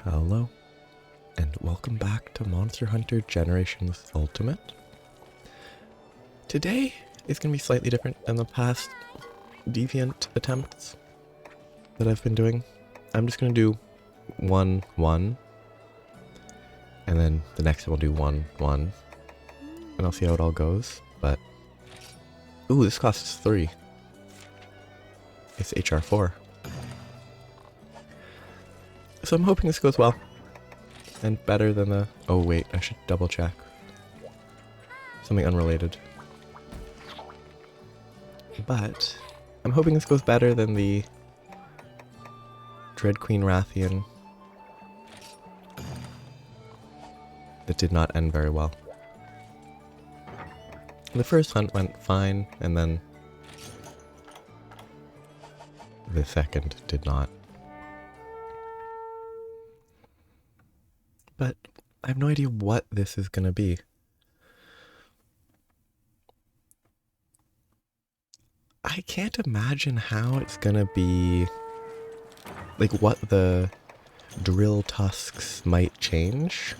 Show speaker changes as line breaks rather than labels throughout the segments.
Hello, and welcome back to Monster Hunter Generations Ultimate. Today is going to be slightly different than the past deviant attempts that I've been doing. I'm just going to do 1-1, and then the next one we'll do 1-1, and I'll see how it all goes, but... Ooh, this costs 3. It's HR4. So I'm hoping this goes well. And better than the... Oh wait, I should double check. Something unrelated. But I'm hoping this goes better than the Dread Queen Rathian that did not end very well. The first hunt went fine, and then the second did not. But I have no idea what this is going to be. I can't imagine how it's going to be, like what the drill tusks might change.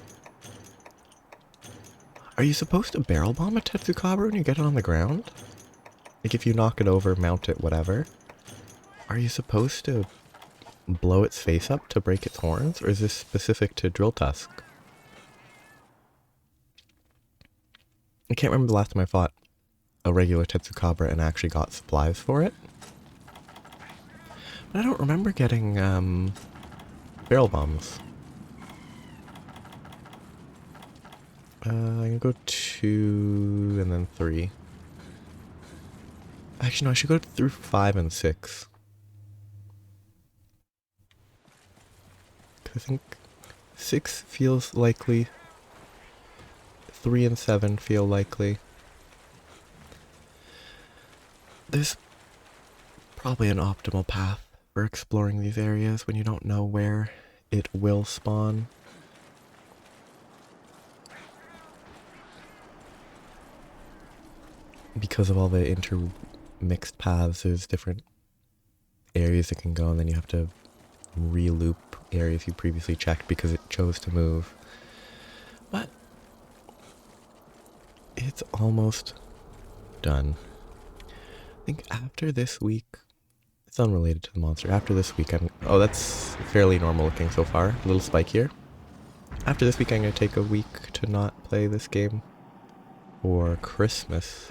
Are you supposed to barrel bomb a Tetsucabra when you get it on the ground? Like if you knock it over, mount it, whatever. Are you supposed to blow its face up to break its horns, or is this specific to Drilltusk? I can't remember the last time I fought a regular Tetsucabra and actually got supplies for it. But I don't remember getting barrel bombs. I can go 2 and then 3. Actually, no, I should go through 5 and 6. I think 6 feels likely. 3 and 7 feel likely. There's probably an optimal path for exploring these areas when you don't know where it will spawn. Because of all the intermixed paths, there's different areas it can go, and then you have to re-loop areas you previously checked because it chose to move. But it's almost done. I think after this week, it's unrelated to the monster. After this week, oh, that's fairly normal looking so far. A little spikier. After this week, I'm going to take a week to not play this game for Christmas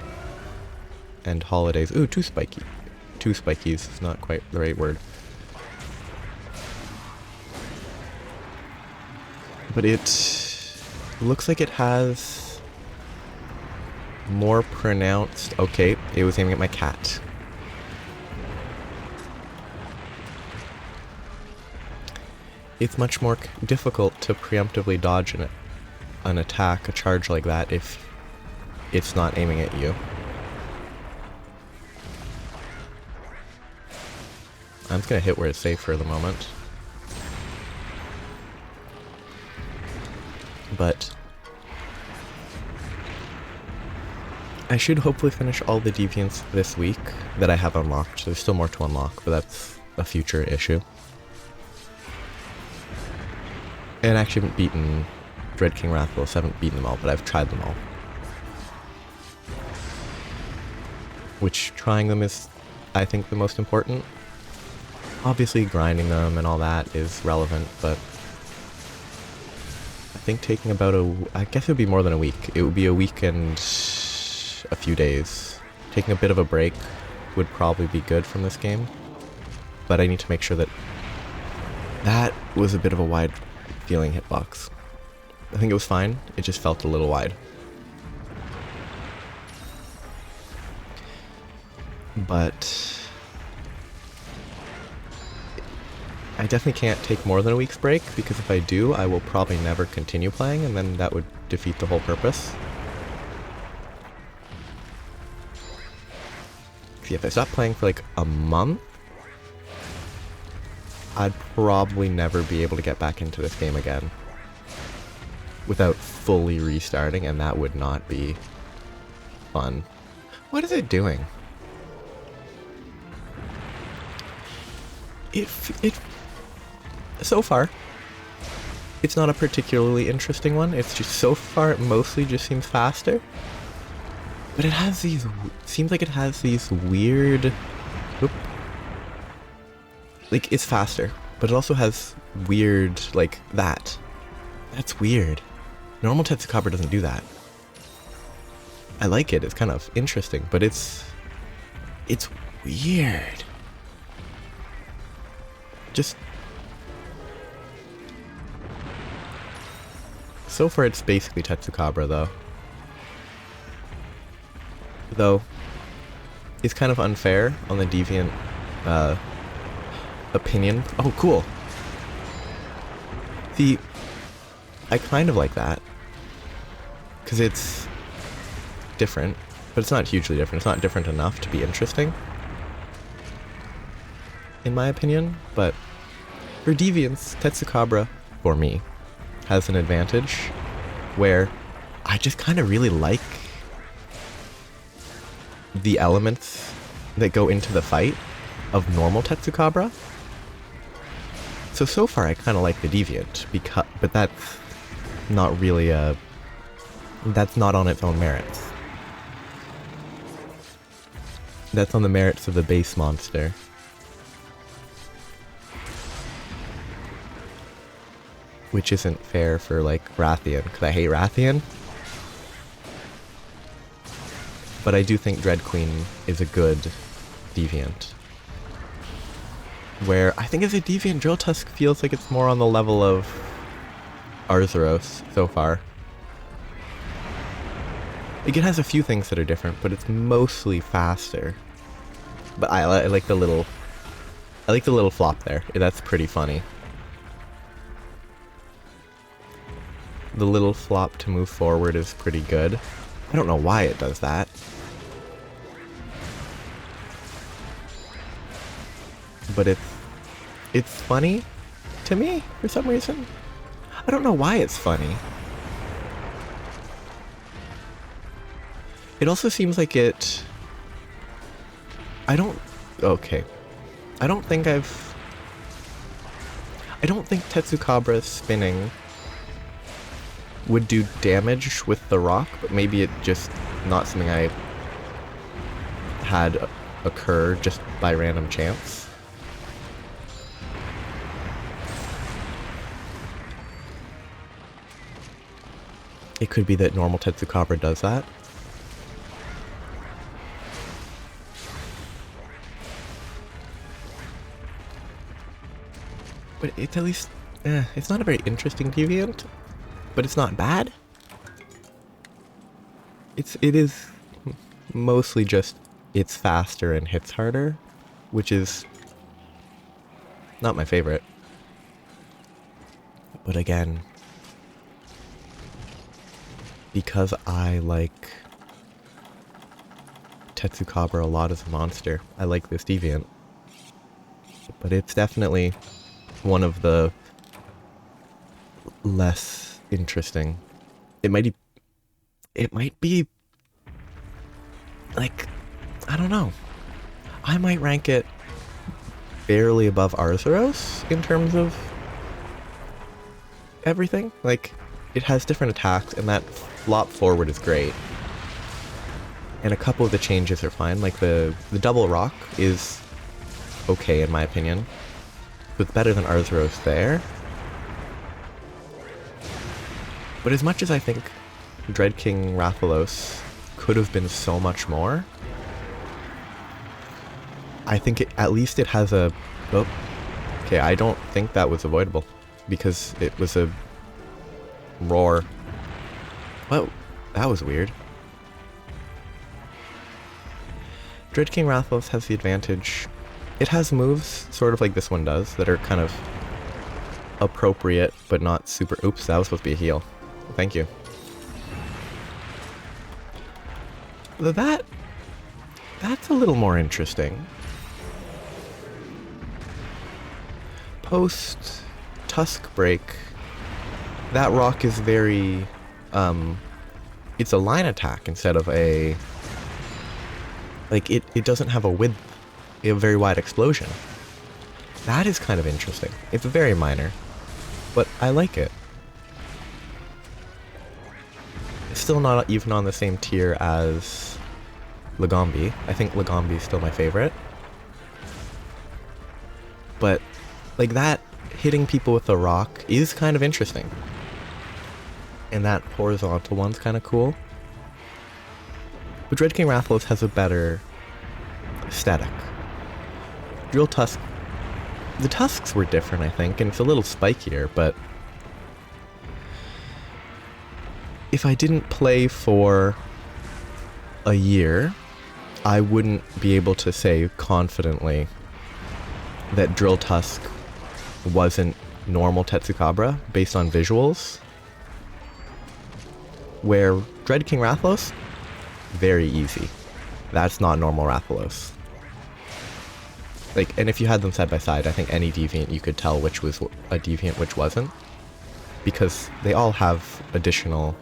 and holidays. Ooh, too spiky. 2 spikies is not quite the right word. But it looks like it has more pronounced... Okay, it was aiming at my cat. It's much more difficult to preemptively dodge an attack, a charge like that, if it's not aiming at you. I'm just gonna hit where it's safe for the moment. But I should hopefully finish all the deviants this week that I have unlocked. There's still more to unlock, but that's a future issue. And I actually haven't beaten Dread King Rathalos. I haven't beaten them all, but I've tried them all. Which trying them is, I think, the most important. Obviously grinding them and all that is relevant, but I think taking about I guess it would be more than a week. It would be a week and a few days. Taking a bit of a break would probably be good from this game, but I need to make sure that that was a bit of a wide feeling hitbox. I think it was fine, it just felt a little wide. But I definitely can't take more than a week's break, because if I do, I will probably never continue playing, and then that would defeat the whole purpose. See, if I stopped playing for like a month, I'd probably never be able to get back into this game again without fully restarting, and that would not be fun. What is it doing? So far, It's not a particularly interesting one. It's just, so far, it mostly just seems faster. But it has these, seems like it has these weird, whoop. Like, it's faster, but it also has weird, like, that. That's weird. Normal Tetsucabra doesn't do that. I like it, it's kind of interesting, but it's weird. Just... So far it's basically Tetsucabra though. Though, it's kind of unfair on the deviant opinion. Oh, cool! See, I kind of like that. Because it's different, but it's not hugely different. It's not different enough to be interesting, in my opinion. But for deviants, Tetsucabra, for me, has an advantage where I just kind of really like the elements that go into the fight of normal Tetsucabra. So far I kind of like the deviant, but that's not really that's not on its own merits. That's on the merits of the base monster. Which isn't fair for, like, Rathian, because I hate Rathian. But I do think Dread Queen is a good deviant. Where I think as a deviant, Drilltusk feels like it's more on the level of Arzuros so far. Like, it has a few things that are different, but it's mostly faster. But I like the little... I like the little flop there. That's pretty funny. The little flop to move forward is pretty good. I don't know why it does that. But it's funny to me for some reason. I don't know why it's funny. It also seems like it... Okay. I don't think Tetsucabra spinning would do damage with the rock, but maybe it just not something I had occur just by random chance. It could be that normal Tetsucabra does that. But it's at least... it's not a very interesting deviant. But it's not bad. It is mostly just it's faster and hits harder, which is not my favorite. But again, because I like Tetsucabra a lot as a monster, I like this deviant. But it's definitely one of the less interesting. It might be like, I don't know. I might rank it barely above Arzuros in terms of everything. Like, it has different attacks, and that flop forward is great. And a couple of the changes are fine. Like the double rock is okay in my opinion. So it's better than Arzuros there. But as much as I think Dread King Rathalos could have been so much more, I think at least it has a... Oh, okay, I don't think that was avoidable, because it was a roar. Whoa, that was weird. Dread King Rathalos has the advantage. It has moves, sort of like this one does, that are kind of appropriate, but not super... Oops, that was supposed to be a heal. Thank you. That's a little more interesting. Post Tusk Break, that rock is very, it's a line attack instead of a, like, it doesn't have a very wide explosion. That is kind of interesting. It's very minor, but I like it. It's still not even on the same tier as Lagombi. I think Lagombi is still my favorite. But, like, that hitting people with a rock is kind of interesting. And that horizontal one's kind of cool. But Dread King Rathalos has a better aesthetic. Drilltusk, the tusks were different, I think, and it's a little spikier, but if I didn't play for a year, I wouldn't be able to say confidently that Drilltusk wasn't normal Tetsucabra based on visuals. Where Dread King Rathalos, very easy. That's not normal Rathalos. Like, and if you had them side by side, I think any deviant you could tell which was a deviant, which wasn't. Because they all have additional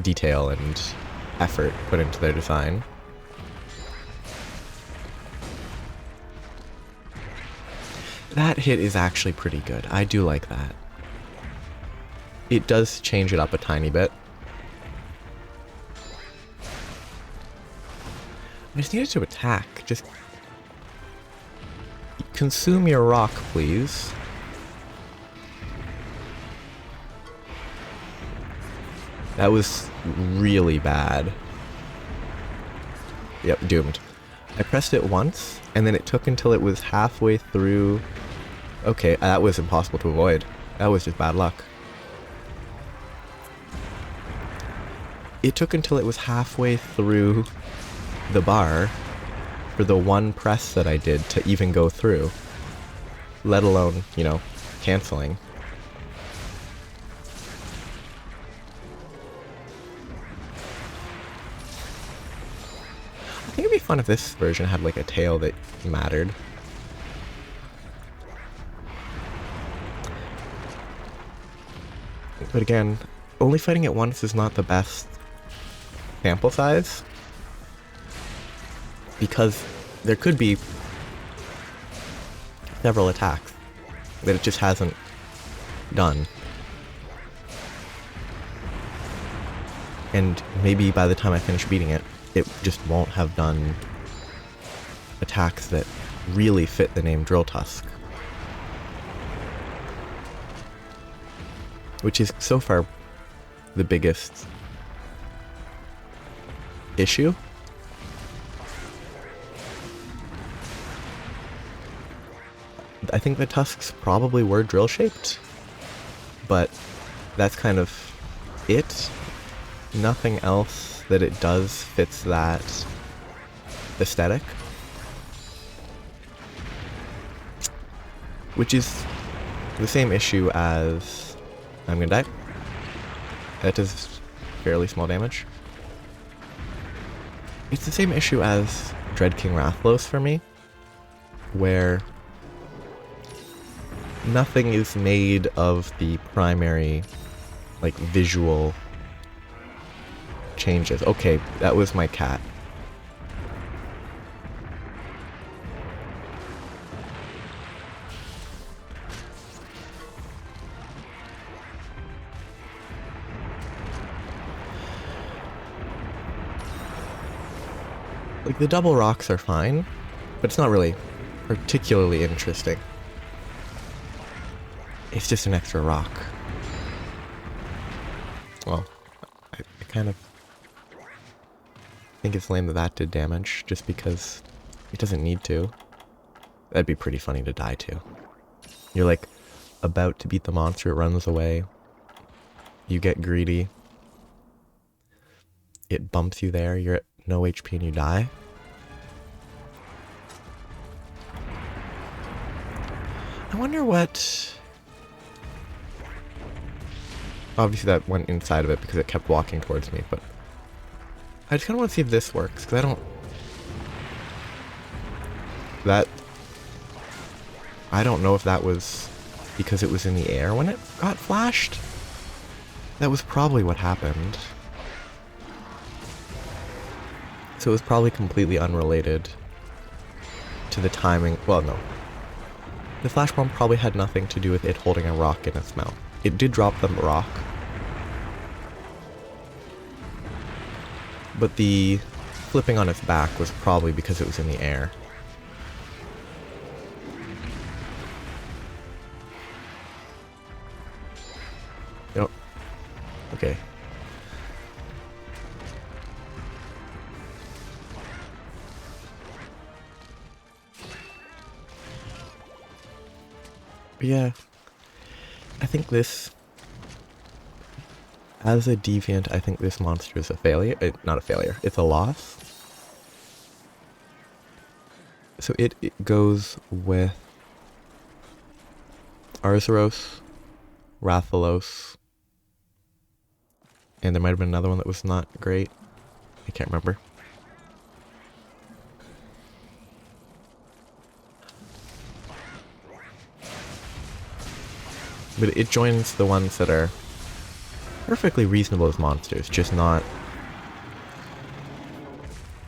detail and effort put into their design. That hit is actually pretty good. I do like that. It does change it up a tiny bit. I just needed to attack. Just consume your rock, please. That was really bad. Yep, doomed. I pressed it once, and then it took until it was halfway through. Okay, that was impossible to avoid. That was just bad luck. It took until it was halfway through the bar for the one press that I did to even go through, let alone, you know, canceling. I think it'd be fun if this version had like a tail that mattered. But again, only fighting it once is not the best sample size, because there could be several attacks that it just hasn't done. And maybe by the time I finish beating it, it just won't have done attacks that really fit the name Drilltusk. Which is so far the biggest issue. I think the tusks probably were drill-shaped, but that's kind of it. Nothing else that it does fits that aesthetic. Which is the same issue as... I'm gonna die. That does fairly small damage. It's the same issue as Dread King Rathalos for me, where nothing is made of the primary, like, visual changes. Okay, that was my cat. Like, the double rocks are fine, but it's not really particularly interesting. It's just an extra rock. Well, I kind of think it's lame that that did damage, just because it doesn't need to. That'd be pretty funny to die to. You're like about to beat the monster, it runs away. You get greedy. It bumps you there, you're at no HP and you die. I wonder what... Obviously that went inside of it because it kept walking towards me, but I just kind of want to see if this works, because I don't... I don't know if that was because it was in the air when it got flashed. That was probably what happened. So it was probably completely unrelated to the timing. Well, no. The flash bomb probably had nothing to do with it holding a rock in its mouth. It did drop the rock. But the flipping on its back was probably because it was in the air. Yep. Okay. But yeah, I think this, as a deviant, I think this monster is a failure. Not a failure, it's a loss. So it goes with Arzuros, Rathalos, and there might have been another one that was not great. I can't remember. But it joins the ones that are perfectly reasonable as monsters, just not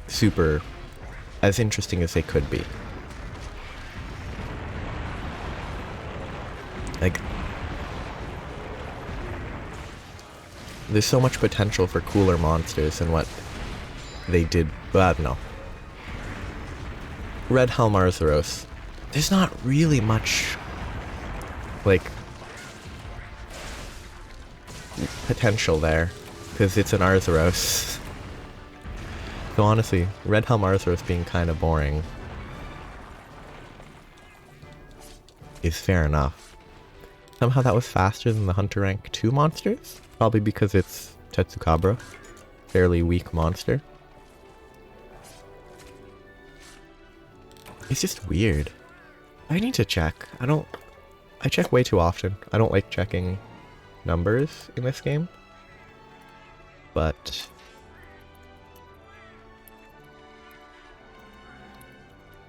super as interesting as they could be. Like, there's so much potential for cooler monsters than what they did, but I don't know. Red Helm Arzuros, there's not really much, like, potential there, because it's an Arzuros. So honestly, Red Helm Arzuros being kind of boring is fair enough. Somehow that was faster than the Hunter Rank 2 monsters? Probably because it's Tetsucabra. Fairly weak monster. It's just weird. I need to check. I check way too often. I don't like checking numbers in this game. But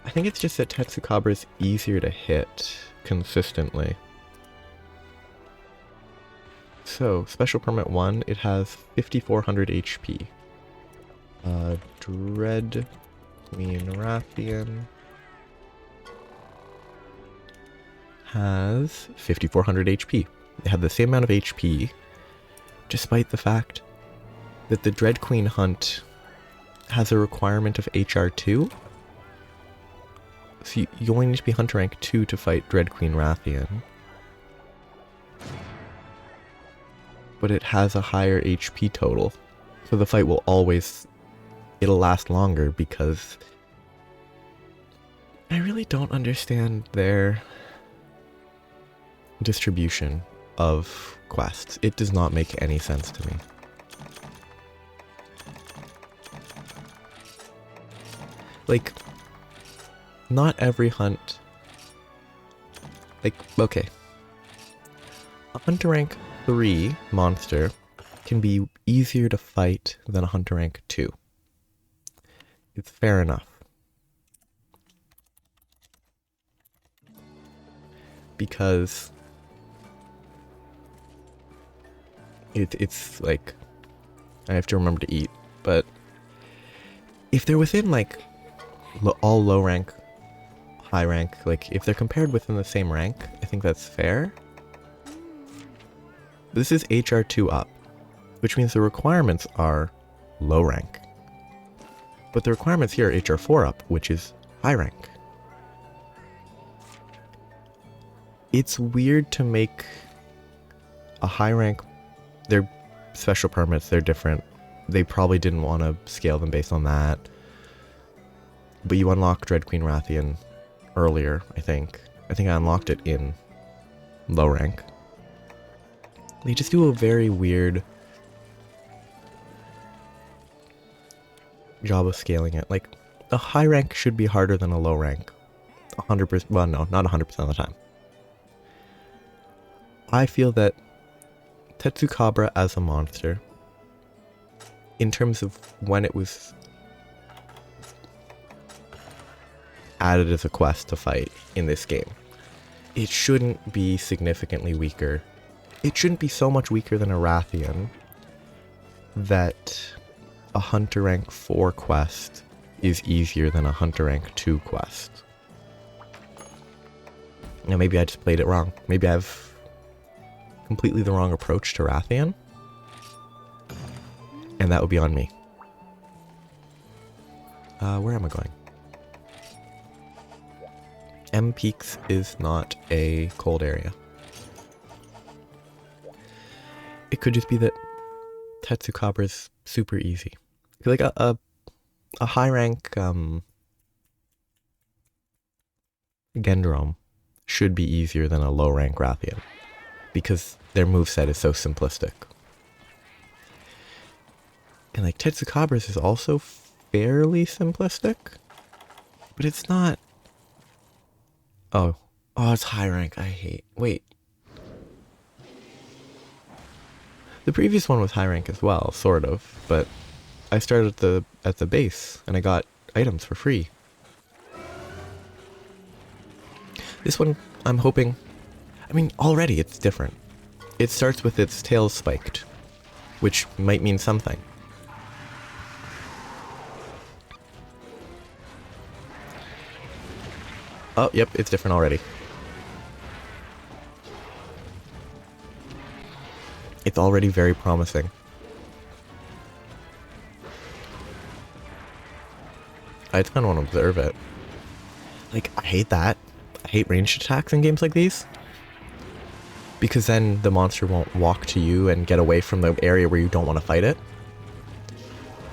I think it's just that Tetsucabra is easier to hit consistently. So, Special Permit 1, it has 5400 HP. Dread Queen Rathian has 5400 HP. They have the same amount of HP, despite the fact that the Dread Queen hunt has a requirement of HR2. So you only need to be Hunter Rank 2 to fight Dread Queen Rathian. But it has a higher HP total. So the fight will always, it'll last longer because I really don't understand their distribution of quests. It does not make any sense to me. Like, not every hunt, like, okay. A Hunter Rank 3 monster can be easier to fight than a Hunter Rank 2. It's fair enough. Because it's like, I have to remember to eat, but if they're within like all low rank, high rank, like if they're compared within the same rank, I think that's fair. This is HR2 up, which means the requirements are low rank. But the requirements here are HR4 up, which is high rank. It's weird to make a high rank, they're special permits, they're different. They probably didn't want to scale them based on that. But you unlock Dread Queen Rathian earlier, I think. I think I unlocked it in low rank. They just do a very weird job of scaling it. Like, a high rank should be harder than a low rank. 100%, well no, not 100% of the time. I feel that Tetsucabra as a monster, in terms of when it was added as a quest to fight in this game, it shouldn't be significantly weaker. It shouldn't be so much weaker than a Rathian that a Hunter Rank 4 quest is easier than a Hunter Rank 2 quest. Now maybe I just played it wrong. Maybe I have completely the wrong approach to Rathian, and that would be on me. Where am I going? M Peaks is not a cold area. It could just be that Tetsucabra is super easy. Like a high rank Gendrome should be easier than a low rank Rathian because their moveset is so simplistic. And like Tetsucabra's is also fairly simplistic, but it's not. Oh, it's high rank. I hate. Wait. The previous one was high rank as well, sort of, but I started at the base and I got items for free. This one, I'm hoping. I mean, already it's different. It starts with its tail spiked, which might mean something. Oh, yep, it's different already. It's already very promising. I just kind of want to observe it. Like, I hate that. I hate ranged attacks in games like these. Because then the monster won't walk to you and get away from the area where you don't want to fight it.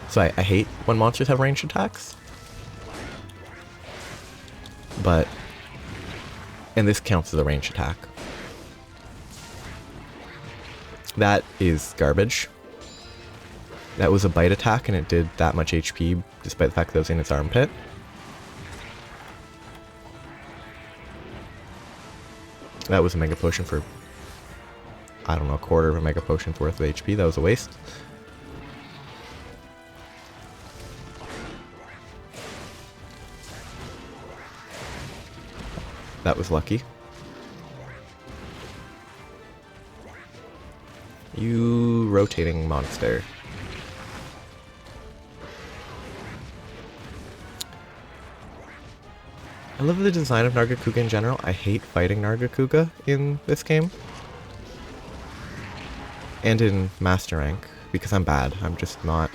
So I hate when monsters have ranged attacks. But... and this counts as a ranged attack. That is garbage. That was a bite attack and it did that much HP despite the fact that it was in its armpit. That was a mega potion for, I don't know, a quarter of a mega potion's worth of HP. That was a waste. That was lucky. You rotating monster. I love the design of Nargacuga in general. I hate fighting Nargacuga in this game. And in Master Rank, because I'm bad. I'm just not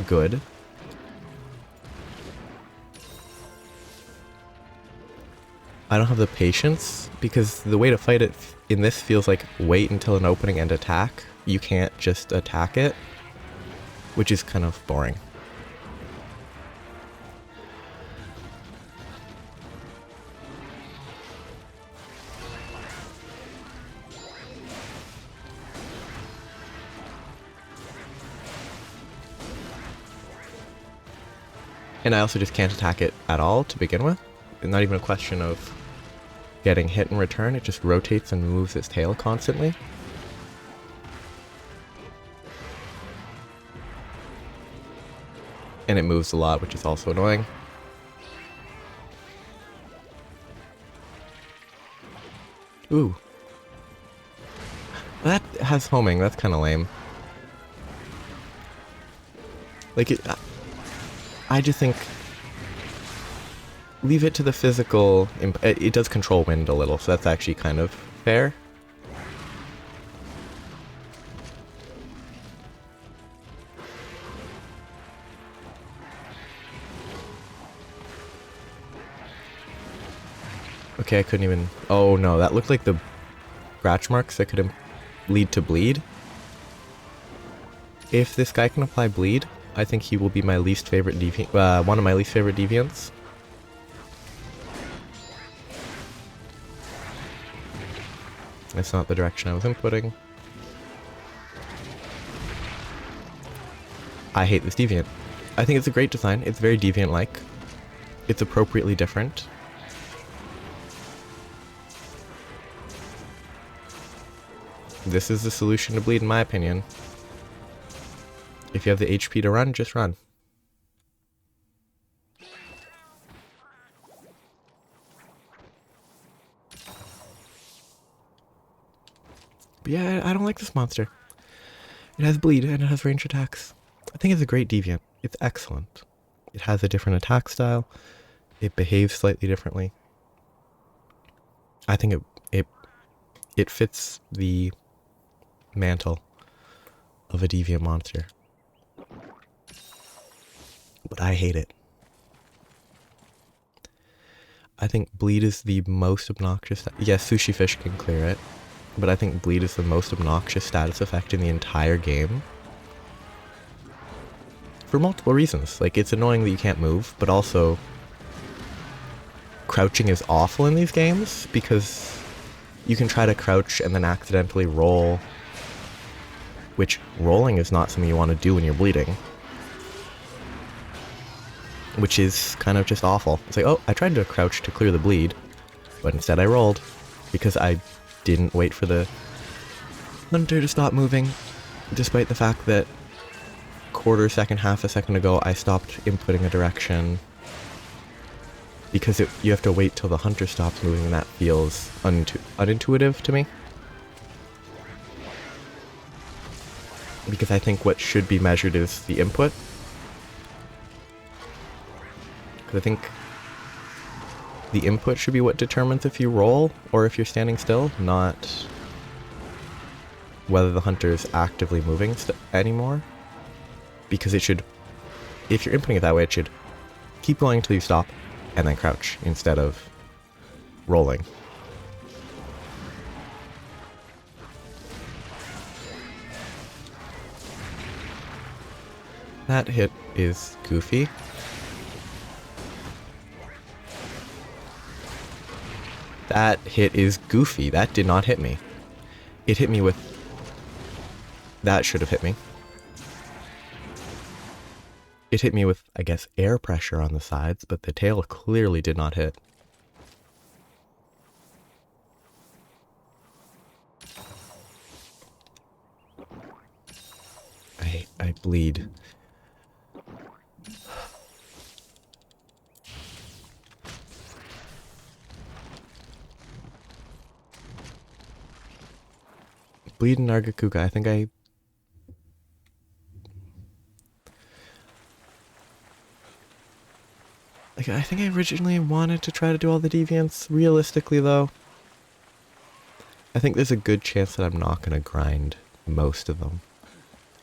good. I don't have the patience, because the way to fight it in this feels like wait until an opening and attack. You can't just attack it, which is kind of boring. And I also just can't attack it at all to begin with. It's not even a question of getting hit in return, it just rotates and moves its tail constantly. And it moves a lot, which is also annoying. Ooh. That has homing, that's kind of lame. Like, I just think... leave it to the physical... it does control wind a little, so that's actually kind of fair. Okay, I couldn't even... oh no, that looked like the scratch marks that could lead to bleed. If this guy can apply bleed, I think he will be my least favorite deviant... one of my least favorite deviants. That's not the direction I was inputting. I hate this deviant. I think it's a great design. It's very deviant-like. It's appropriately different. This is the solution to bleed, in my opinion. If you have the HP to run, just run. But yeah, I don't like this monster. It has bleed and it has range attacks. I think it's a great deviant. It's excellent. It has a different attack style. It behaves slightly differently. I think it fits the mantle of a deviant monster. but I hate it. I think bleed is the most obnoxious. Yes, sushi fish can clear it, but I think bleed is the most obnoxious status effect in the entire game. For multiple reasons. Like, it's annoying that you can't move, but also crouching is awful in these games because you can try to crouch and then accidentally roll, which rolling is not something you want to do when you're bleeding. Which is kind of just awful. It's like, oh, I tried to crouch to clear the bleed, but instead I rolled because I didn't wait for the hunter to stop moving, despite the fact that quarter second, half a second ago I stopped inputting a direction because you have to wait till the hunter stops moving, and that feels unintuitive to me. Because I think what should be measured is the input. Because I think the input should be what determines if you roll or if you're standing still, not whether the hunter is actively moving anymore. Because it should, if you're inputting it that way, it should keep going until you stop and then crouch instead of rolling. That hit is goofy. That hit is goofy. That did not hit me. It hit me with... That should have hit me. It hit me with, I guess, air pressure on the sides, but the tail clearly did not hit. I bleed. Bleed in Nargacuga. I think I originally wanted to try to do all the deviants. Realistically, though, I think there's a good chance that I'm not going to grind most of them.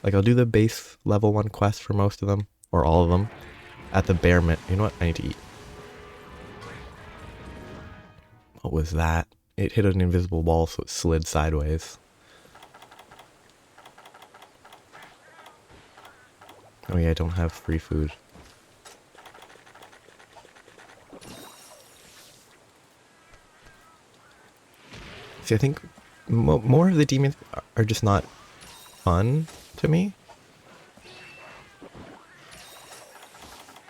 Like, I'll do the base level 1 quest for most of them, or all of them, at the bare minimum. You know what? I need to eat. What was that? It hit an invisible wall, so it slid sideways. Oh yeah, I don't have free food. See, I think more of the demons are just not fun to me.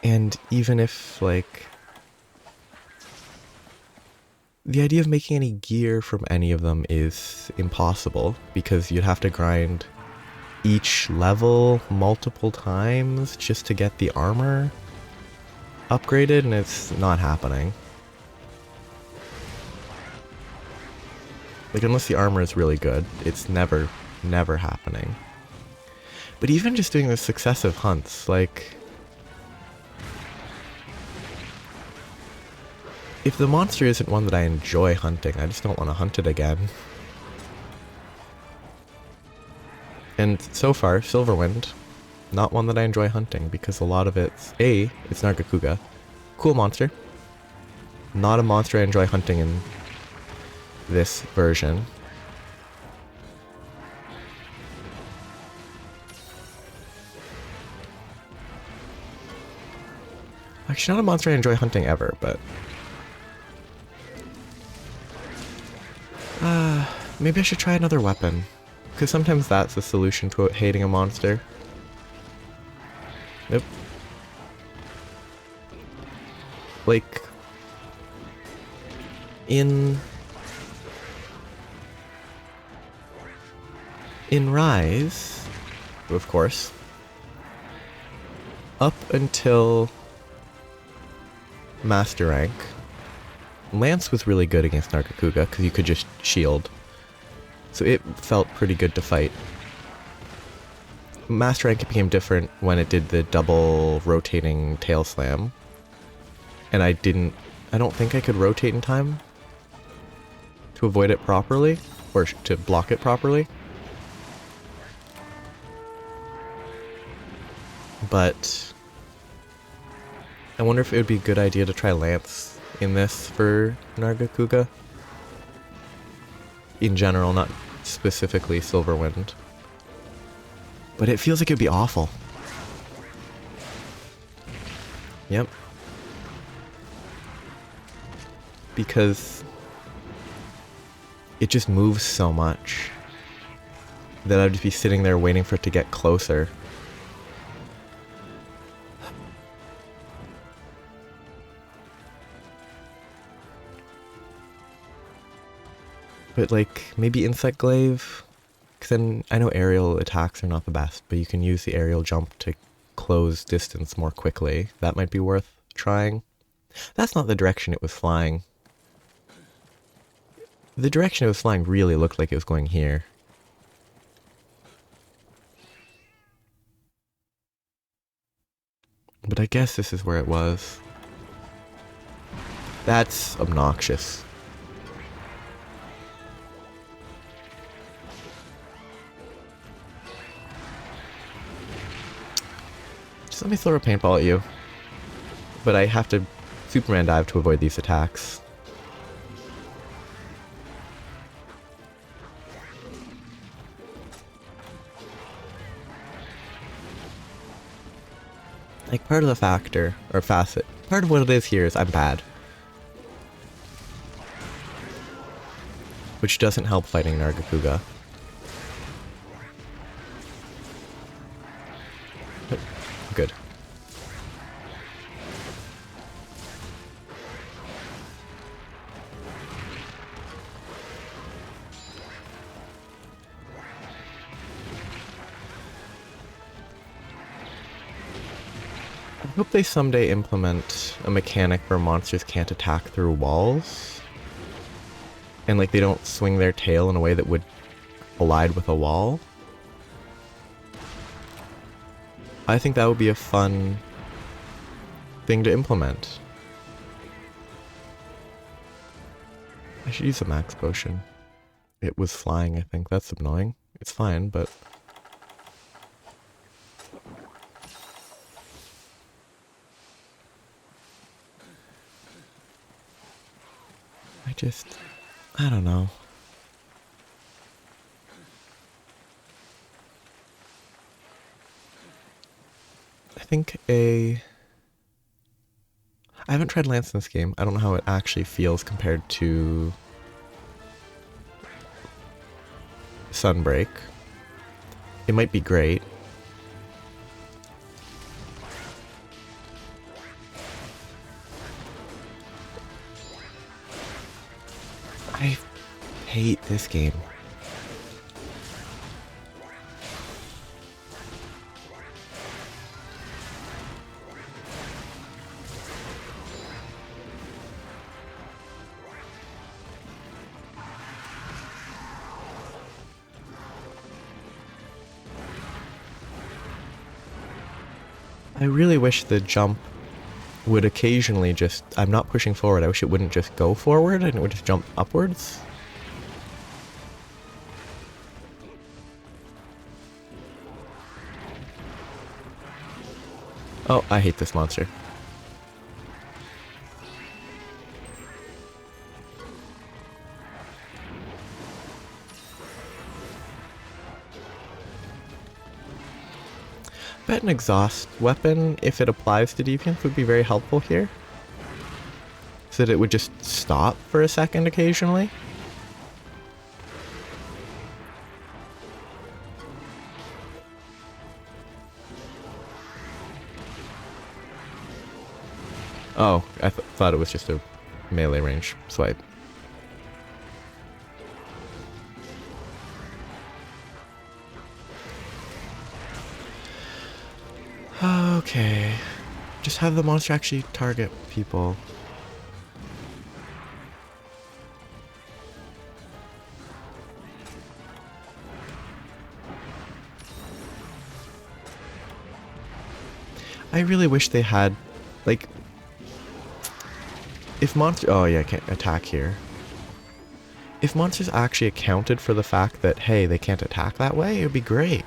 And even if, like, the idea of making any gear from any of them is impossible, because you'd have to grind each level multiple times just to get the armor upgraded, and it's not happening. Like, unless the armor is really good, it's never happening. But even just doing the successive hunts, like, if the monster isn't one that I enjoy hunting, I just don't want to hunt it again. And so far, Silverwind, not one that I enjoy hunting, because a lot of it's Nargacuga. Cool monster. Not a monster I enjoy hunting in this version. Actually, not a monster I enjoy hunting ever, but... maybe I should try another weapon. Because sometimes that's the solution to hating a monster. Nope. Like... In Rise, of course, up until Master Rank, Lance was really good against Nargacuga because you could just shield. So it felt pretty good to fight. Master Rank became different when it did the double rotating tail slam. And I don't think I could rotate in time to avoid it properly, or to block it properly. But I wonder if it would be a good idea to try Lance in this for Nargacuga. In general, not specifically Silverwind. But it feels like it'd be awful. Yep. Because it just moves so much that I'd just be sitting there waiting for it to get closer. But like, maybe Insect Glaive? Because then, I know aerial attacks are not the best, but you can use the aerial jump to close distance more quickly. That might be worth trying. That's not the direction it was flying. The direction it was flying really looked like it was going here. But I guess this is where it was. That's obnoxious. Just let me throw a paintball at you. But I have to Superman dive to avoid these attacks. Like, part of the factor, or facet, part of what it is here is I'm bad. Which doesn't help fighting Nargacuga. Oh, good. I hope they someday implement a mechanic where monsters can't attack through walls. And like they don't swing their tail in a way that would collide with a wall. I think that would be a fun thing to implement. I should use a max potion. It was flying, I think. That's annoying. It's fine, but... I don't know. I think I haven't tried Lance in this game. I don't know how it actually feels compared to Sunbreak. It might be great. I hate this game. I really wish the jump would occasionally just... I'm not pushing forward. I wish it wouldn't just go forward and it would just jump upwards. Oh, I hate this monster. I bet an exhaust weapon, if it applies to deviants, would be very helpful here. So that it would just stop for a second occasionally. Oh, I thought it was just a melee range swipe. Okay. Just have the monster actually target people. I really wish they had, like, if monsters... Oh yeah, I can't attack here. If monsters actually accounted for the fact that, hey, they can't attack that way, it would be great.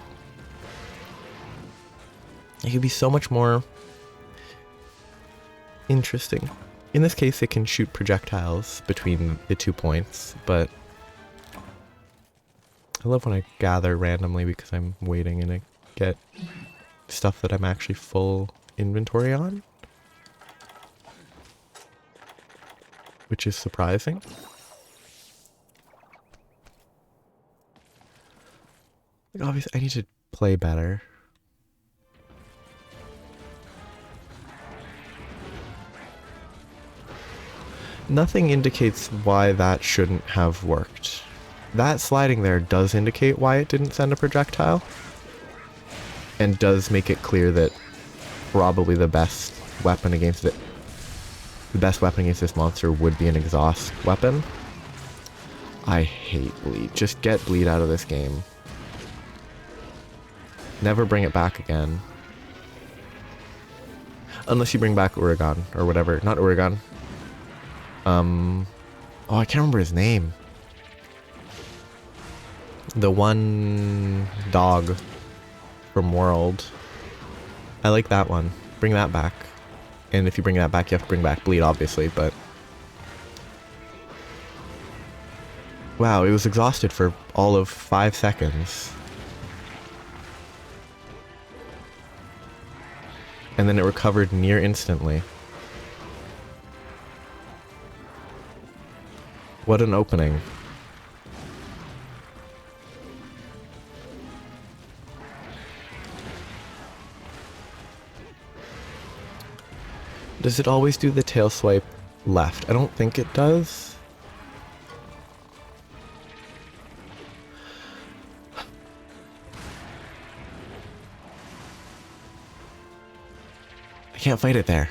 It could be so much more interesting. In this case, it can shoot projectiles between the 2 points, but I love when I gather randomly because I'm waiting and I get stuff that I'm actually full inventory on, which is surprising. Like, obviously, I need to play better. Nothing indicates why that shouldn't have worked. That sliding there does indicate why it didn't send a projectile, and does make it clear that probably the best weapon against this monster would be an exhaust weapon. I hate bleed. Just get bleed out of this game. Never bring it back again. Unless you bring back Uragan, or whatever. Not Uragan. Oh, I can't remember his name. The one dog from World. I like that one. Bring that back. And if you bring that back, you have to bring back bleed, obviously, but... Wow, it was exhausted for all of 5 seconds. And then it recovered near instantly. What an opening. Does it always do the tail swipe left? I don't think it does. I can't fight it there.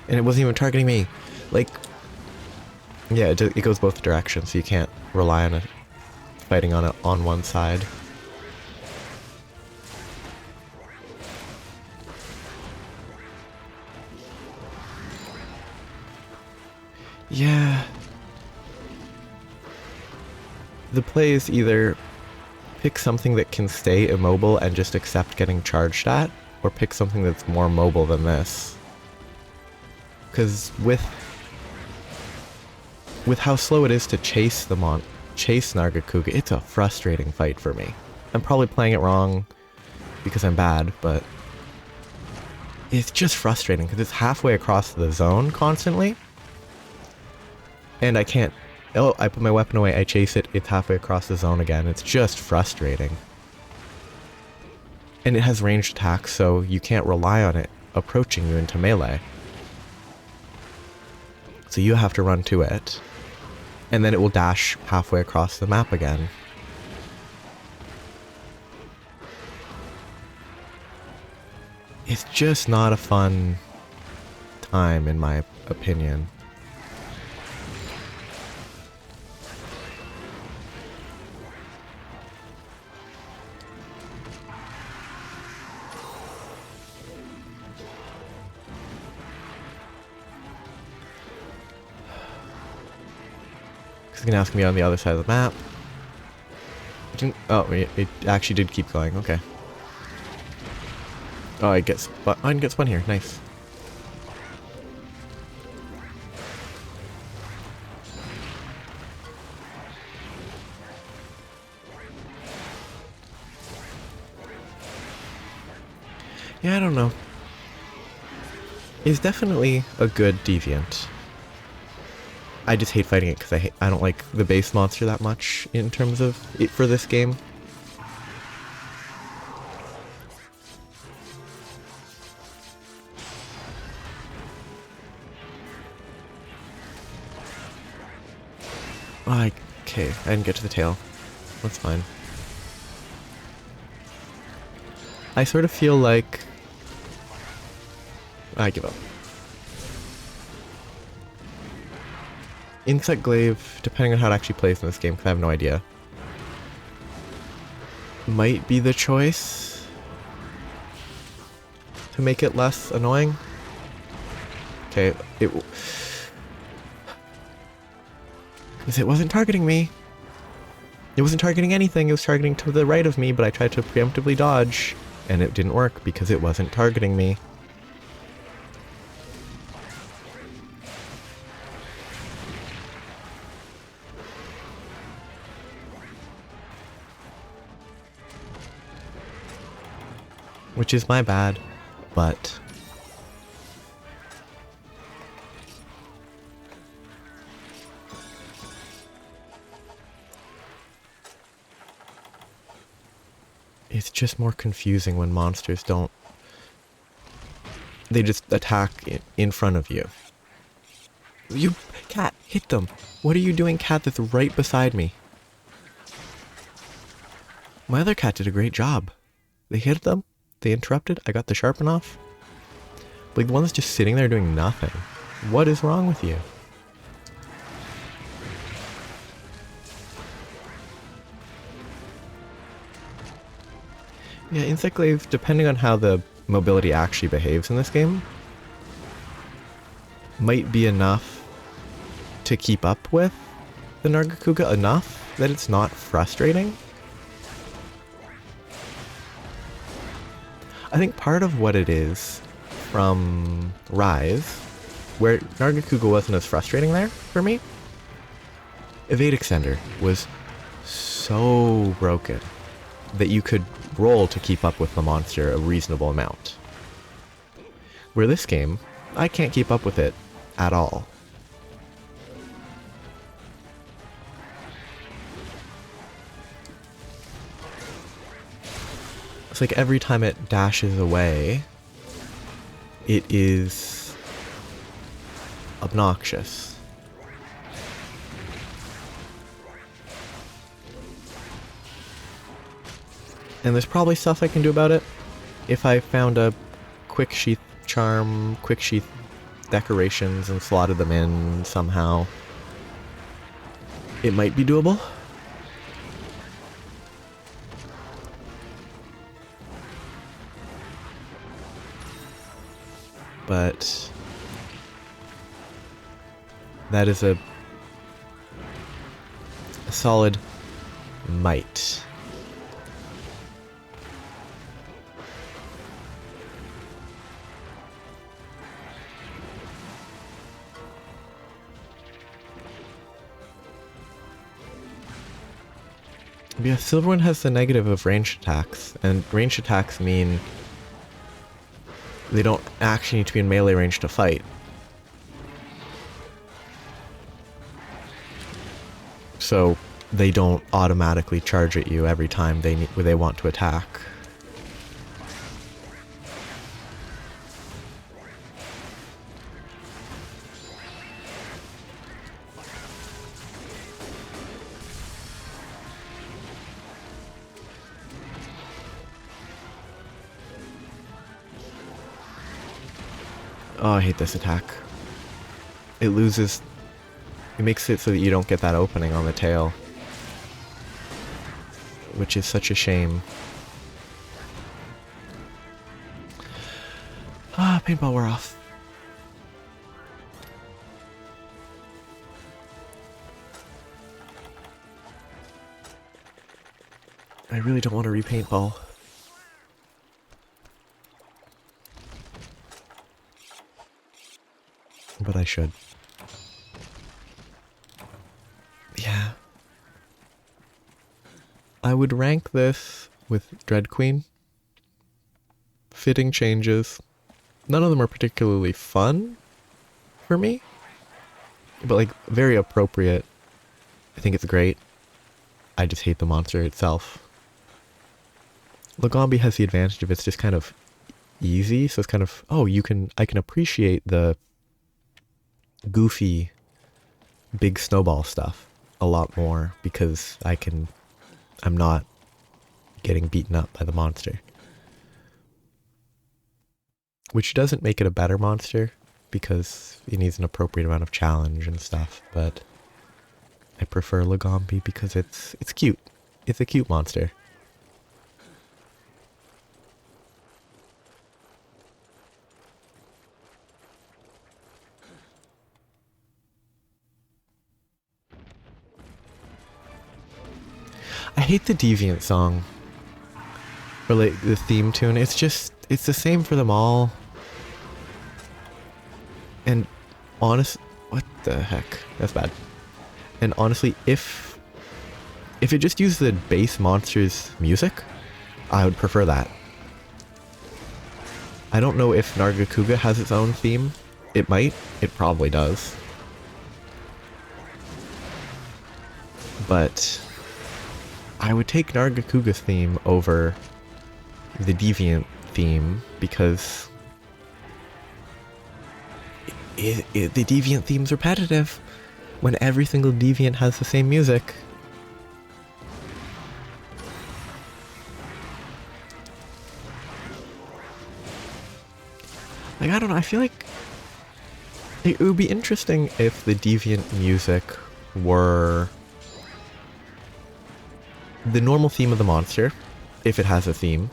And it wasn't even targeting me. Like, yeah, it goes both directions, so you can't rely on it fighting on it on one side. Yeah. The play is either pick something that can stay immobile and just accept getting charged at, or pick something that's more mobile than this. Because with how slow it is to chase Nargacuga, it's a frustrating fight for me. I'm probably playing it wrong because I'm bad, but it's just frustrating because it's halfway across the zone constantly. And I can't... Oh, I put my weapon away, I chase it, it's halfway across the zone again. It's just frustrating. And it has ranged attacks, so you can't rely on it approaching you into melee. So you have to run to it. And then it will dash halfway across the map again. It's just not a fun time, in my opinion. It's gonna ask me on the other side of the map. Oh, it actually did keep going. Okay. Oh, I get spun here. Nice. Yeah, I don't know. It's definitely a good deviant. I just hate fighting it because I don't like the base monster that much in terms of it for this game. Okay, I didn't get to the tail. That's fine. I sort of feel like... I give up. Insect Glaive, depending on how it actually plays in this game, because I have no idea, might be the choice to make it less annoying. Okay, because it wasn't targeting me. It wasn't targeting anything, it was targeting to the right of me, but I tried to preemptively dodge, and it didn't work because it wasn't targeting me. Which is my bad, but... it's just more confusing when monsters don't... they just attack in front of you. You... cat, hit them! What are you doing, cat that's right beside me? My other cat did a great job. They hit them, they interrupted, I got the sharpen off. Like, the one that's just sitting there doing nothing. What is wrong with you? Yeah, Insect Glaive, depending on how the mobility actually behaves in this game, might be enough to keep up with the Nargacuga enough that it's not frustrating. I think part of what it is from Rise, where Nargacuga wasn't as frustrating there for me, Evade Extender was so broken that you could roll to keep up with the monster a reasonable amount. Where this game, I can't keep up with it at all. It's like every time it dashes away, it is obnoxious. And there's probably stuff I can do about it. If I found a quick sheath charm, quick sheath decorations and slotted them in somehow, it might be doable. But that is a solid might. Yeah, Silverwind has the negative of ranged attacks, and ranged attacks mean they don't actually need to be in melee range to fight. So they don't automatically charge at you every time they want to attack. Oh, I hate this attack. It makes it so that you don't get that opening on the tail. Which is such a shame. Ah, paintball wore off. I really don't want to repaintball. But I should. Yeah. I would rank this with Dread Queen. Fitting changes. None of them are particularly fun for me. But like, very appropriate. I think it's great. I just hate the monster itself. Lagombi has the advantage of it's just kind of easy, so it's kind of, oh, I can appreciate the goofy big snowball stuff a lot more because I'm not getting beaten up by the monster. Which doesn't make it a better monster because it needs an appropriate amount of challenge and stuff, but I prefer Lagombi because it's cute. It's a cute monster. hate the deviant song. Or like the theme tune. It's the same for them all. And what the heck? That's bad. And honestly, if it just used the base monster's music, I would prefer that. I don't know if Nargacuga has its own theme. It might. It probably does. But I would take Nargacuga's theme over the deviant theme because the deviant theme's repetitive when every single deviant has the same music. Like, I don't know, I feel like it would be interesting if the deviant music were the normal theme of the monster, if it has a theme.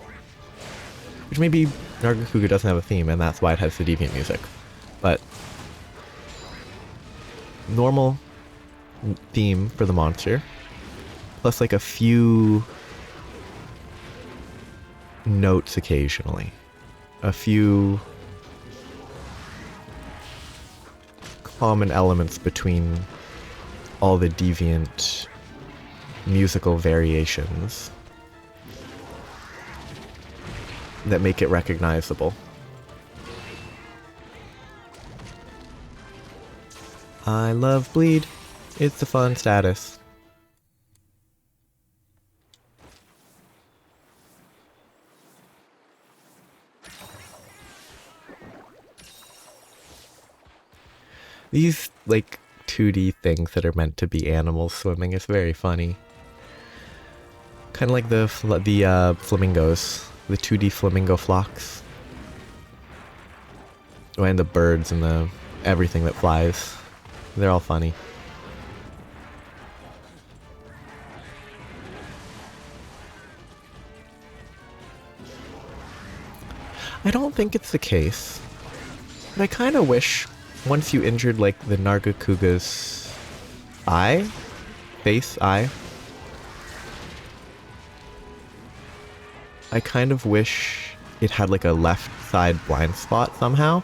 Which maybe Nargacuga doesn't have a theme and that's why it has the deviant music. But normal theme for the monster, plus like a few notes occasionally. A few common elements between all the deviant musical variations that make it recognizable. I love bleed. It's a fun status. These, like, 2D things that are meant to be animals swimming is very funny. Kind of like the flamingos. The 2D flamingo flocks. Oh, and the birds and the everything that flies. They're all funny. I don't think it's the case. But I kind of wish once you injured like the Nargacuga's eye, I kind of wish it had like a left side blind spot somehow.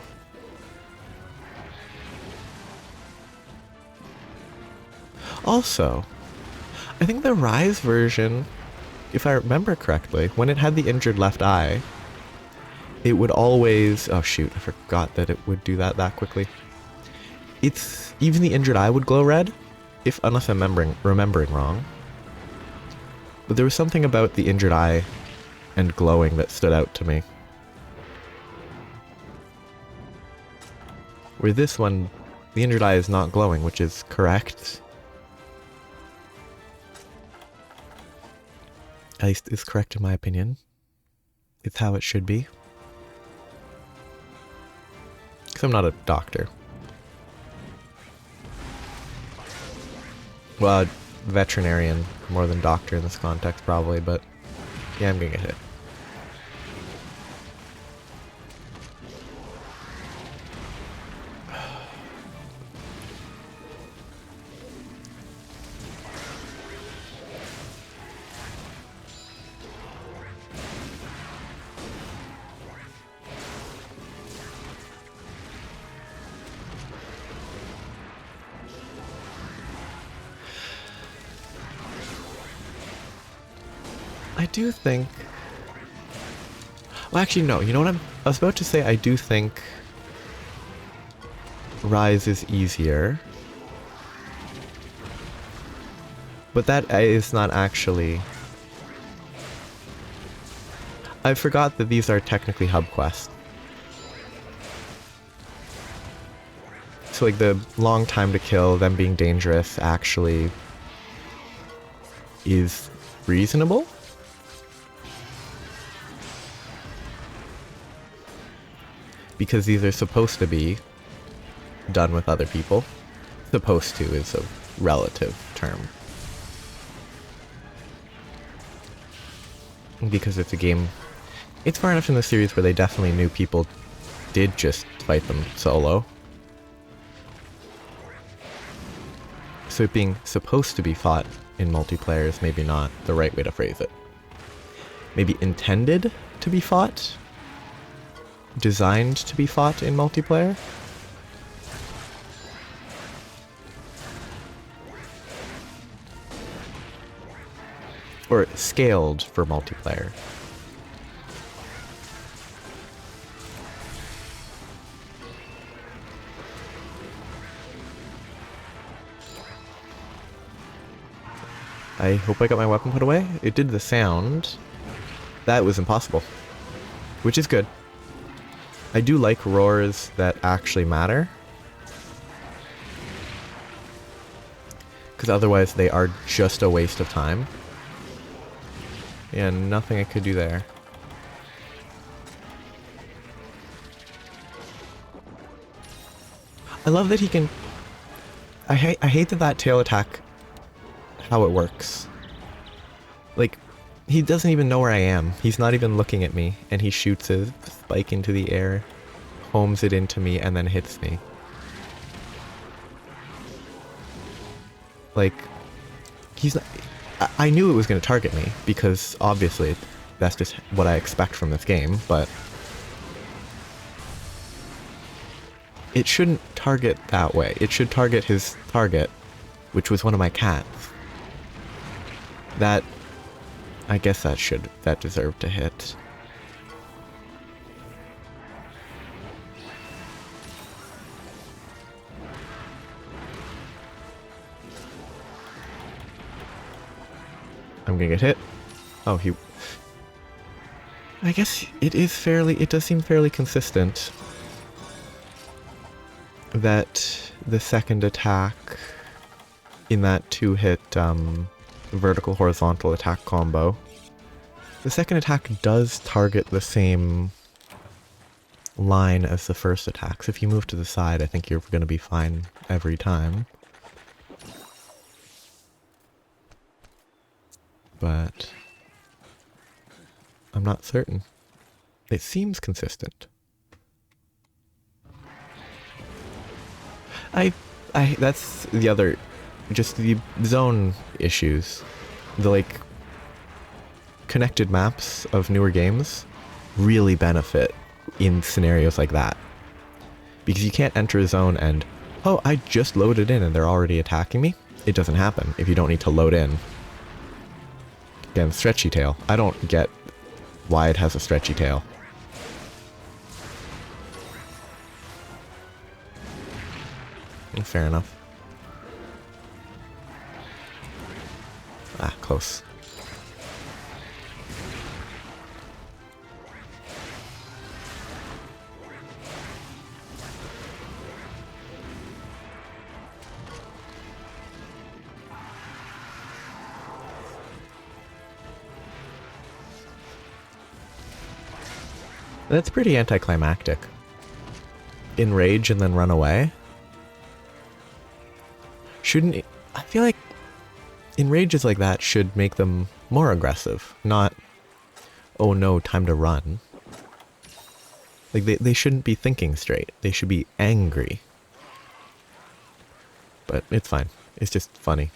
Also, I think the Rise version, if I remember correctly, when it had the injured left eye, it would always... Oh shoot, I forgot that it would do that quickly. Even the injured eye would glow red, unless I'm remembering wrong. But there was something about the injured eye and glowing that stood out to me. Where this one, the injured eye is not glowing, which is correct. At least it's correct in my opinion. It's how it should be. Because I'm not a doctor. Well, veterinarian more than doctor in this context probably, but yeah, I'm gonna get hit. I do think... Well, actually, no. You know what I was about to say? I do think Rise is easier. But that is not actually... I forgot that these are technically hub quests. So like the long time to kill, them being dangerous, actually is reasonable? Because these are supposed to be done with other people. Supposed to is a relative term. Because it's a game... It's far enough in the series where they definitely knew people did just fight them solo. So it being supposed to be fought in multiplayer is maybe not the right way to phrase it. Maybe intended to be fought? Designed to be fought in multiplayer? Or scaled for multiplayer. I hope I got my weapon put away. It did the sound. That was impossible. Which is good. I do like roars that actually matter. Because otherwise they are just a waste of time. And nothing I could do there. I love that he can... I hate that tail attack, how it works. Like, he doesn't even know where I am. He's not even looking at me, and he shoots his spike into the air, homes it into me, and then hits me. Like, he's not... I knew it was going to target me, because obviously that's just what I expect from this game, but... it shouldn't target that way. It should target his target, which was one of my cats. That... I guess that deserved to hit. I'm gonna get hit. Oh, he... I guess it does seem fairly consistent that the second attack in that 2-hit vertical horizontal attack combo, the second attack does target the same line as the first attack. So if you move to the side, I think you're going to be fine every time. But I'm not certain. It seems consistent. That's the other, just the zone issues. The, like, connected maps of newer games really benefit in scenarios like that. Because you can't enter a zone and, oh, I just loaded in and they're already attacking me. It doesn't happen if you don't need to load in. Again, stretchy tail. I don't get why it has a stretchy tail. Fair enough. Ah, close. That's pretty anticlimactic. Enrage and then run away? Shouldn't it, I feel like enrages like that should make them more aggressive, not, oh no, time to run. Like, they shouldn't be thinking straight. They should be angry. But it's fine. It's just funny.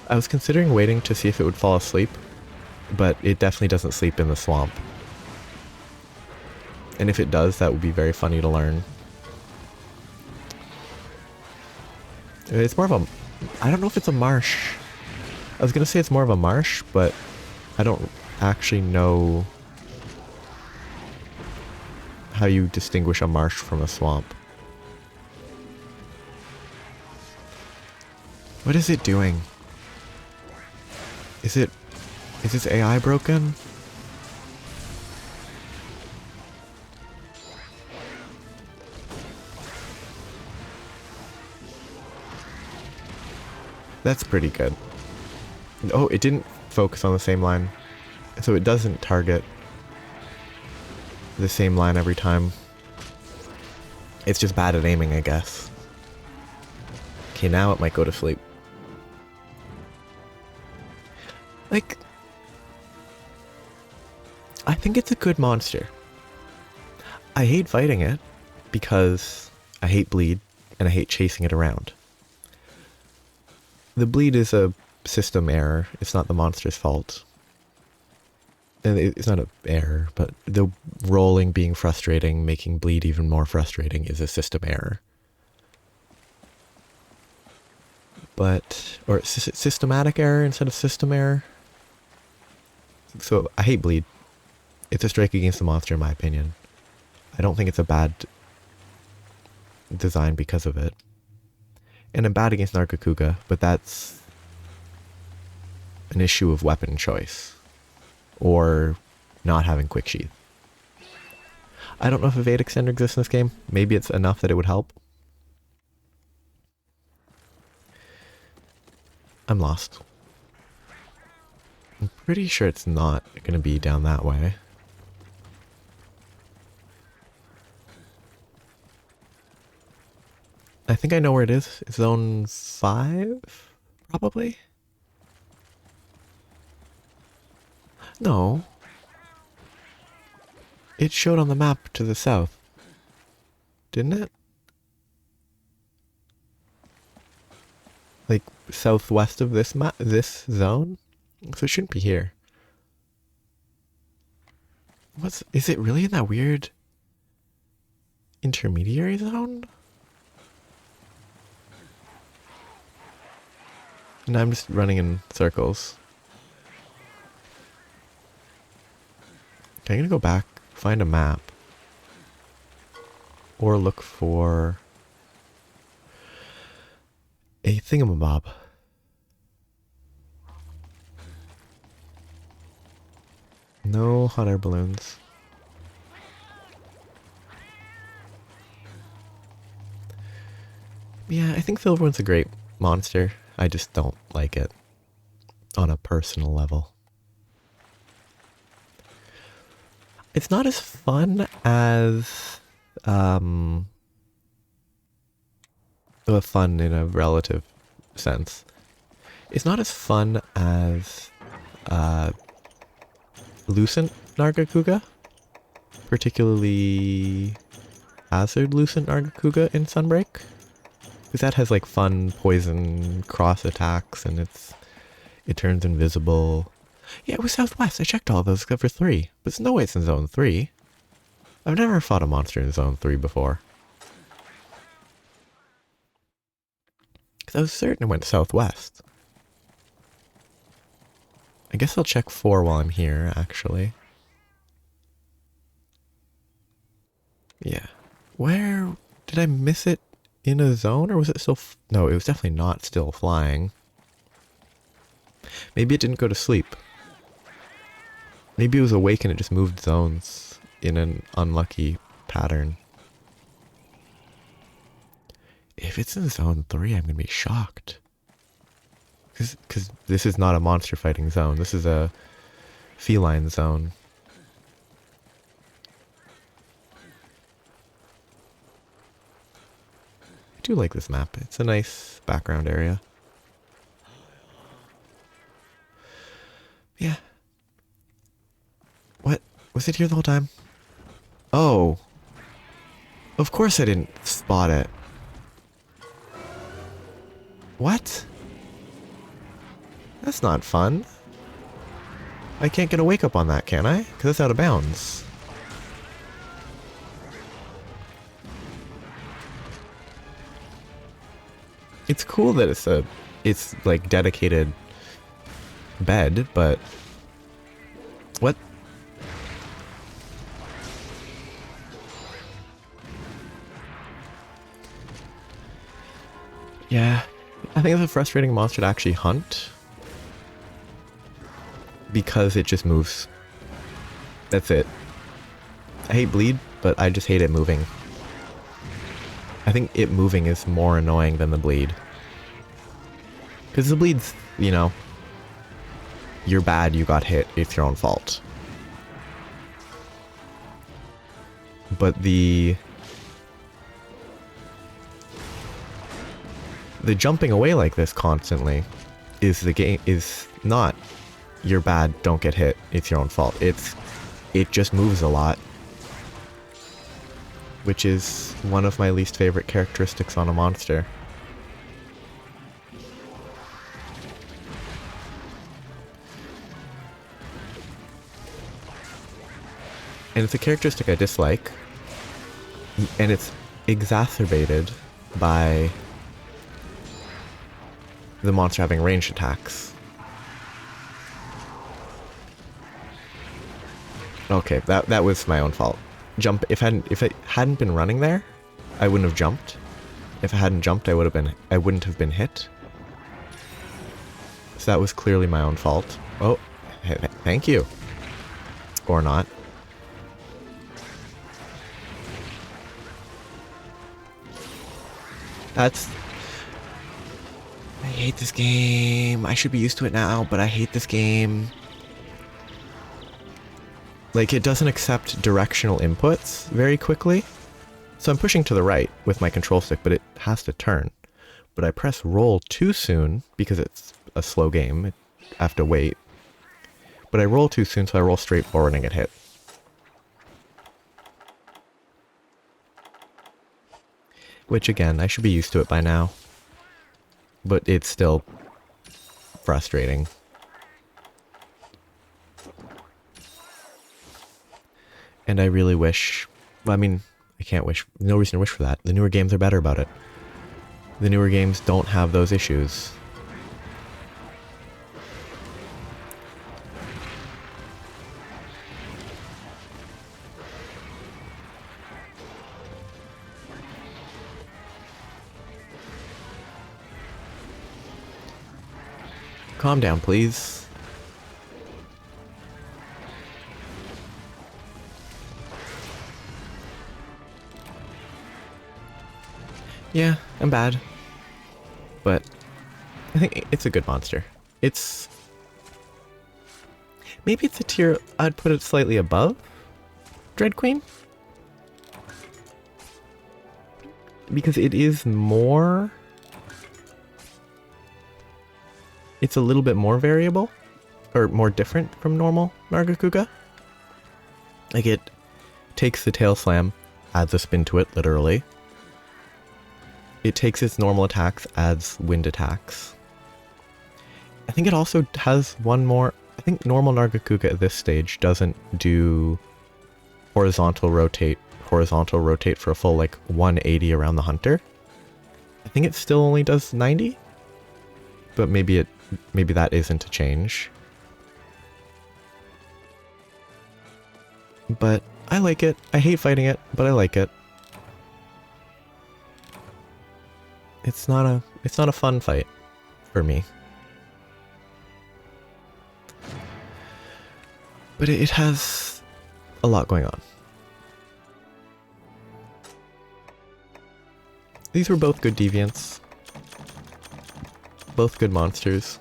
I was considering waiting to see if it would fall asleep, but it definitely doesn't sleep in the swamp. And if it does, that would be very funny to learn. It's more of a... I don't know if it's a marsh. I was gonna say it's more of a marsh, but I don't actually know how you distinguish a marsh from a swamp. What is it doing? Is this AI broken? That's pretty good. Oh, it didn't focus on the same line. So it doesn't target the same line every time. It's just bad at aiming, I guess. Okay, now it might go to sleep. Like, I think it's a good monster. I hate fighting it because I hate bleed, and I hate chasing it around. The bleed is a system error. It's not the monster's fault. And it's not an error, but the rolling being frustrating, making bleed even more frustrating is a system error. But, or systematic error instead of system error. So I hate bleed. It's a strike against the monster in my opinion. I don't think it's a bad design because of it. And I'm bad against Nargacuga, but that's an issue of weapon choice. Or not having quick sheath. I don't know if evade extender exists in this game. Maybe it's enough that it would help. I'm lost. I'm pretty sure it's not going to be down that way. I think I know where it is. It's zone 5? Probably? No. It showed on the map to the south. Didn't it? Like southwest of this this zone? So it shouldn't be here. Is it really in that weird intermediary zone? And I'm just running in circles. Okay, I'm gonna go back, find a map. Or look for a thingamabob. No hot air balloons. Yeah, I think Silverwind's a great monster. I just don't like it on a personal level. It's not as fun as well, fun in a relative sense. It's not as fun as Lucent Nargacuga, particularly Hazard Lucent Nargacuga in Sunbreak. Because that has like fun poison cross attacks and it turns invisible. Yeah, it was southwest. I checked all of those except for 3. But there's no way it's in zone 3. I've never fought a monster in zone 3 before. Because I was certain it went southwest. I guess I'll check 4 while I'm here, actually. Yeah. Where did I miss it? In a zone, or was it still no, it was definitely not still flying. Maybe it didn't go to sleep. Maybe it was awake and it just moved zones in an unlucky pattern. If it's in zone 3, I'm gonna be shocked. Because this is not a monster fighting zone. This is a feline zone. I do like this map. It's a nice background area. Yeah. What? Was it here the whole time? Oh. Of course I didn't spot it. What? That's not fun. I can't get a wake up on that, can I? Because that's out of bounds. It's cool that it's like dedicated bed, but what? Yeah, I think it's a frustrating monster to actually hunt because it just moves. That's it. I hate bleed, but I just hate it moving. I think it moving is more annoying than the bleed. Because the bleed's, you know, you're bad, you got hit, it's your own fault. But the jumping away like this constantly is not you're bad, don't get hit, it's your own fault. It just moves a lot. which is one of my least favorite characteristics on a monster. And it's a characteristic I dislike, and it's exacerbated by the monster having ranged attacks. Okay, that was my own fault. If it hadn't been running there, I wouldn't have jumped. If I hadn't jumped, I wouldn't have been hit. So that was clearly my own fault. Oh, thank you. Or not. I hate this game. I should be used to it now, but I hate this game. Like, it doesn't accept directional inputs very quickly. So I'm pushing to the right with my control stick, but it has to turn. But I press roll too soon because it's a slow game. I have to wait. But I roll too soon, so I roll straight forward and get hit. Which, again, I should be used to it by now. But it's still frustrating. And I really wish... Well, I mean, I can't wish... No reason to wish for that. The newer games are better about it. The newer games don't have those issues. Calm down, please. Yeah, I'm bad. But I think it's a good monster. It's... Maybe it's a tier... I'd put it slightly above Dread Queen? Because it is more... It's a little bit more variable, or more different from normal Nargacuga. Like, it takes the tail slam, adds a spin to it, literally. It takes its normal attacks, adds wind attacks. I think it also has one more... I think normal Nargacuga at this stage doesn't do horizontal rotate for a full, like, 180 around the hunter. I think it still only does 90? But maybe that isn't a change. But I like it. I hate fighting it, but I like it. It's not a fun fight for me. But it has a lot going on. These were both good deviants. Both good monsters.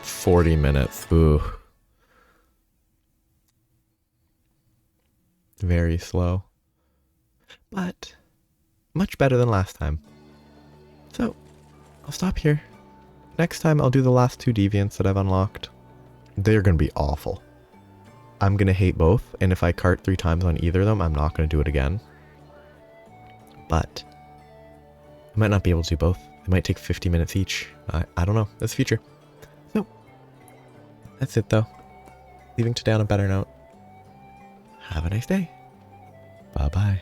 40 minutes. Ooh. Very slow. But much better than last time. So, I'll stop here. Next time I'll do the last two deviants that I've unlocked. They're going to be awful. I'm going to hate both, and if I cart 3 times on either of them, I'm not going to do it again. But I might not be able to do both. It might take 50 minutes each. I don't know. That's the future. So, that's it though. Leaving today on a better note. Have a nice day. Bye-bye.